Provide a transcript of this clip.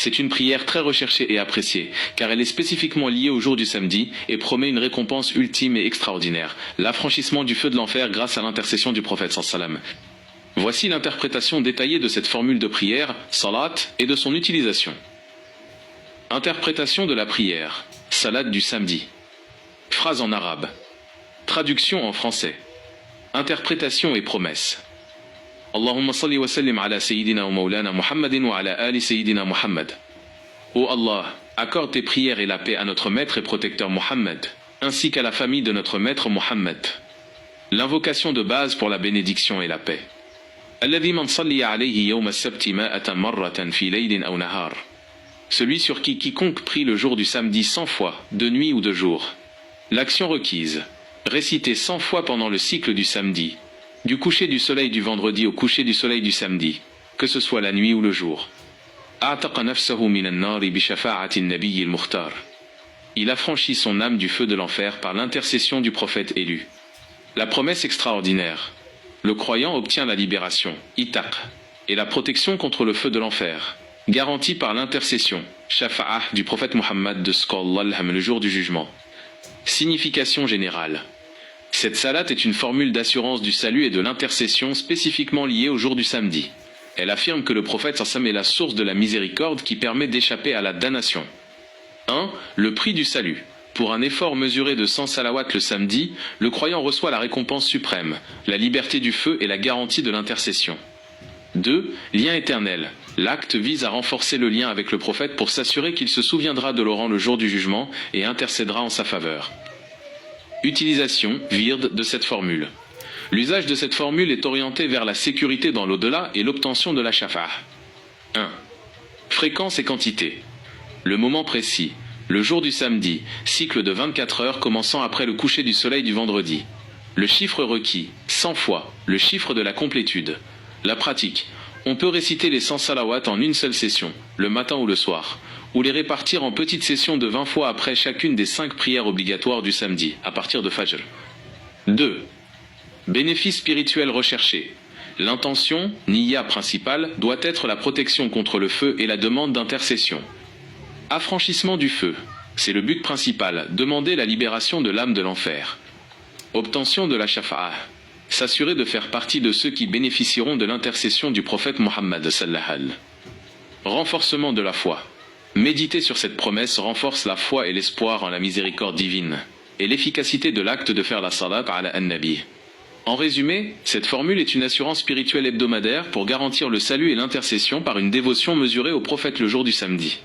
C'est une prière très recherchée et appréciée, car elle est spécifiquement liée au jour du samedi et promet une récompense ultime et extraordinaire, l'affranchissement du feu de l'enfer grâce à l'intercession du prophète sallam. Voici l'interprétation détaillée de cette formule de prière, salat, et de son utilisation. Interprétation de la prière, salat du samedi. Phrase en arabe. Traduction en français. Interprétation et promesse. Allahumma salli wa sallim ala Sayyidina wa Mawlana Muhammadin wa ala ali Sayyidina Muhammad. Ô Allah, accorde tes prières et la paix à notre maître et protecteur Muhammad, ainsi qu'à la famille de notre maître Muhammad. L'invocation de base pour la bénédiction et la paix. Alladhi man salli alayhi yawm as-sabti ma'atan marratan fi laylin aw nahar. Celui sur qui quiconque prie le jour du samedi 100 fois, de nuit ou de jour. L'action requise. Réciter 100 fois pendant le cycle du samedi. Du coucher du soleil du vendredi au coucher du soleil du samedi, que ce soit la nuit ou le jour. Il affranchit son âme du feu de l'enfer par l'intercession du prophète élu. La promesse extraordinaire. Le croyant obtient la libération, itaq, et la protection contre le feu de l'enfer, garantie par l'intercession, shafa'ah, du prophète Muhammad de Skallalham le jour du jugement. Signification générale. Cette salat est une formule d'assurance du salut et de l'intercession spécifiquement liée au jour du samedi. Elle affirme que le prophète sallam est la source de la miséricorde qui permet d'échapper à la damnation. 1. Le prix du salut. Pour un effort mesuré de 100 salawats le samedi, le croyant reçoit la récompense suprême, la liberté du feu et la garantie de l'intercession. 2. Lien éternel. L'acte vise à renforcer le lien avec le prophète pour s'assurer qu'il se souviendra de Laurent le jour du jugement et intercédera en sa faveur. Utilisation, virde, de cette formule. L'usage de cette formule est orienté vers la sécurité dans l'au-delà et l'obtention de la shafa'ah. 1. Fréquence et quantité. Le moment précis. Le jour du samedi, cycle de 24 heures commençant après le coucher du soleil du vendredi. Le chiffre requis, 100 fois, le chiffre de la complétude. La pratique. On peut réciter les 100 salawats en une seule session, le matin ou le soir, ou les répartir en petites sessions de 20 fois après chacune des 5 prières obligatoires du samedi, à partir de Fajr. 2. Bénéfice spirituel recherché. L'intention, niya principale, doit être la protection contre le feu et la demande d'intercession. Affranchissement du feu. C'est le but principal, demander la libération de l'âme de l'enfer. Obtention de la shafa'ah. S'assurer de faire partie de ceux qui bénéficieront de l'intercession du prophète Muhammad sallallahu. Renforcement de la foi. Méditer sur cette promesse renforce la foi et l'espoir en la miséricorde divine, et l'efficacité de l'acte de faire la salat ala an-nabi. En résumé, cette formule est une assurance spirituelle hebdomadaire pour garantir le salut et l'intercession par une dévotion mesurée au prophète le jour du samedi.